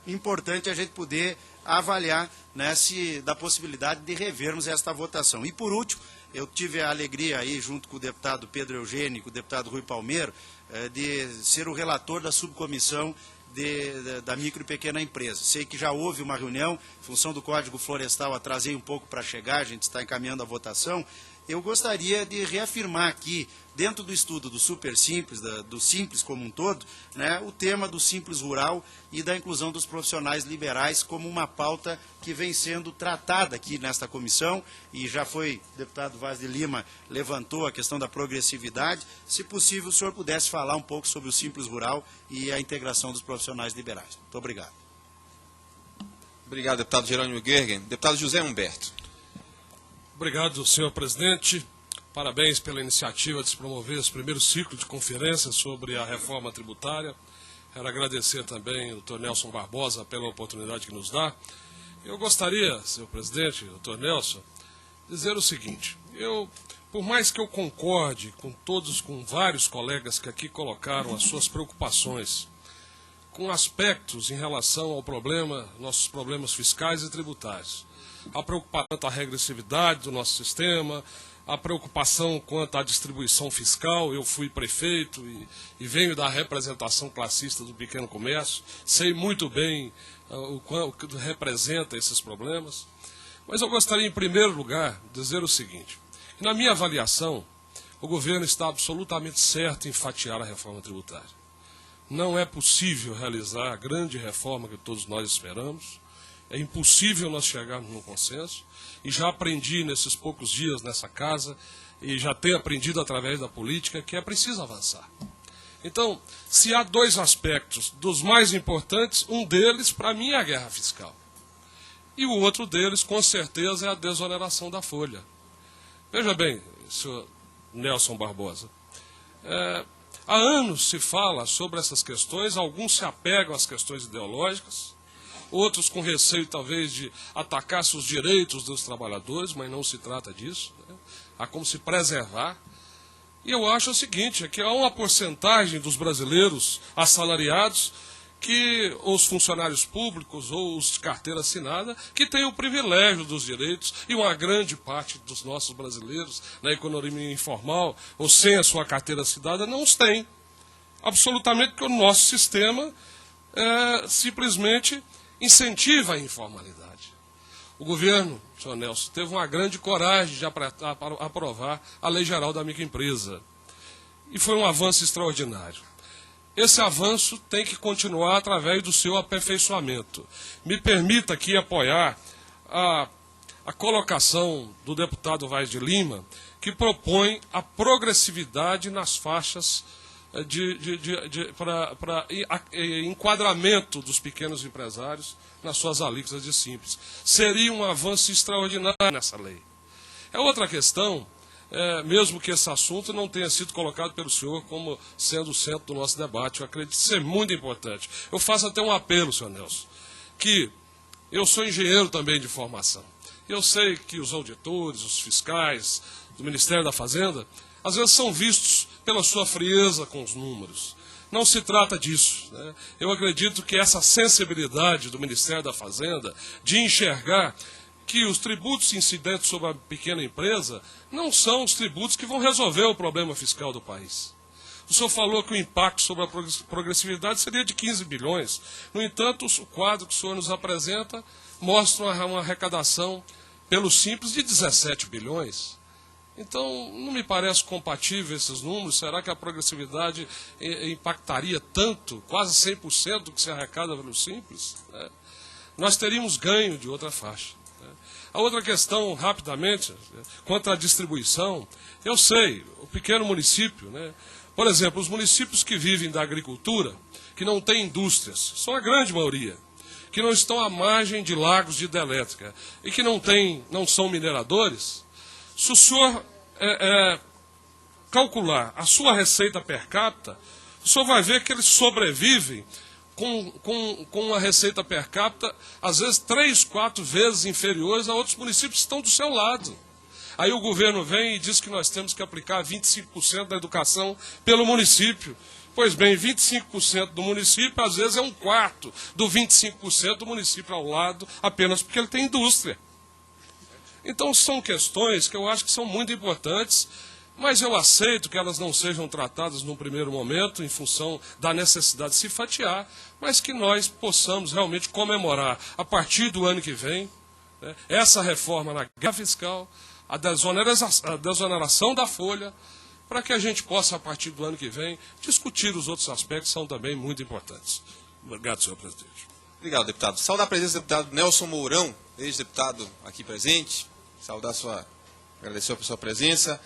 importante a gente poder avaliar, né, da possibilidade de revermos esta votação. E por último, eu tive a alegria aí, junto com o deputado Pedro Eugênio e com o deputado Rui Palmeiro, de ser o relator da subcomissão da micro e pequena empresa. Sei que já houve uma reunião, em função do Código Florestal, atrasei um pouco para chegar, a gente está encaminhando a votação. Eu gostaria de reafirmar aqui, dentro do estudo do Super Simples, do Simples como um todo, né, o tema do Simples Rural e da inclusão dos profissionais liberais como uma pauta que vem sendo tratada aqui nesta comissão, e já foi, o deputado Vaz de Lima levantou a questão da progressividade. Se possível, o senhor pudesse falar um pouco sobre o Simples Rural e a integração dos profissionais liberais. Muito obrigado. Obrigado, deputado Jerônimo Gergen. Deputado José Humberto. Obrigado, senhor presidente. Parabéns pela iniciativa de se promover esse primeiro ciclo de conferências sobre a reforma tributária. Quero agradecer também ao doutor Nelson Barbosa pela oportunidade que nos dá. Eu gostaria, senhor presidente, doutor Nelson, dizer o seguinte: por mais que eu concorde com vários colegas que aqui colocaram as suas preocupações com aspectos em relação ao nossos problemas fiscais e tributários, a preocupação quanto à regressividade do nosso sistema, a preocupação quanto à distribuição fiscal. Eu fui prefeito e venho da representação classista do pequeno comércio, sei muito bem o que representa esses problemas. Mas eu gostaria, em primeiro lugar, de dizer o seguinte: na minha avaliação, o governo está absolutamente certo em fatiar a reforma tributária. Não é possível realizar a grande reforma que todos nós esperamos. É impossível nós chegarmos num consenso, e já aprendi nesses poucos dias nessa casa, e já tenho aprendido através da política, que é preciso avançar. Então, se há dois aspectos dos mais importantes, um deles, para mim, é a guerra fiscal. E o outro deles, com certeza, é a desoneração da folha. Veja bem, senhor Nelson Barbosa, há anos se fala sobre essas questões, alguns se apegam às questões ideológicas, outros com receio, talvez, de atacar-se os direitos dos trabalhadores, mas não se trata disso, né? Há como se preservar. E eu acho o seguinte, é que há uma porcentagem dos brasileiros assalariados, que os funcionários públicos ou os de carteira assinada, que têm o privilégio dos direitos, e uma grande parte dos nossos brasileiros na economia informal, ou sem a sua carteira assinada, não os tem. Absolutamente, porque o nosso sistema simplesmente incentiva a informalidade. O governo, senhor Nelson, teve uma grande coragem de aprovar a Lei Geral da Microempresa. E foi um avanço extraordinário. Esse avanço tem que continuar através do seu aperfeiçoamento. Me permita aqui apoiar a colocação do deputado Vaz de Lima, que propõe a progressividade nas faixas para enquadramento dos pequenos empresários nas suas alíquotas de simples. Seria um avanço extraordinário nessa lei. É outra questão, mesmo que esse assunto não tenha sido colocado pelo senhor como sendo o centro do nosso debate. Eu acredito ser muito importante. Eu faço até um apelo, senhor Nelson, que eu sou engenheiro também de formação. Eu sei que os auditores, os fiscais do Ministério da Fazenda, às vezes são vistos pela sua frieza com os números. Não se trata disso, né? Eu acredito que essa sensibilidade do Ministério da Fazenda de enxergar que os tributos incidentes sobre a pequena empresa não são os tributos que vão resolver o problema fiscal do país. O senhor falou que o impacto sobre a progressividade seria de 15 bilhões. No entanto, o quadro que o senhor nos apresenta mostra uma arrecadação pelo Simples de 17 bilhões. Então, não me parece compatível esses números. Será que a progressividade impactaria tanto, quase 100% do que se arrecada pelo Simples? Nós teríamos ganho de outra faixa. A outra questão, rapidamente, quanto à distribuição, eu sei, o pequeno município, né? Por exemplo, os municípios que vivem da agricultura, que não têm indústrias, são a grande maioria, que não estão à margem de lagos de hidrelétrica e que não são mineradores. Se o senhor calcular a sua receita per capita, o senhor vai ver que eles sobrevivem com uma receita per capita, às vezes 3, 4 vezes inferiores a outros municípios que estão do seu lado. Aí o governo vem e diz que nós temos que aplicar 25% da educação pelo município, Pois bem, 25% do município, às vezes, é um quarto do 25% do município ao lado, apenas porque ele tem indústria. Então, são questões que eu acho que são muito importantes, mas eu aceito que elas não sejam tratadas num primeiro momento, em função da necessidade de se fatiar, mas que nós possamos realmente comemorar, a partir do ano que vem, né, essa reforma na guerra fiscal, a desoneração da folha, para que a gente possa, a partir do ano que vem, discutir os outros aspectos que são também muito importantes. Obrigado, senhor presidente. Obrigado, deputado. Saudar a presença do deputado Nelson Mourão, ex-deputado aqui presente. Agradecer a sua presença.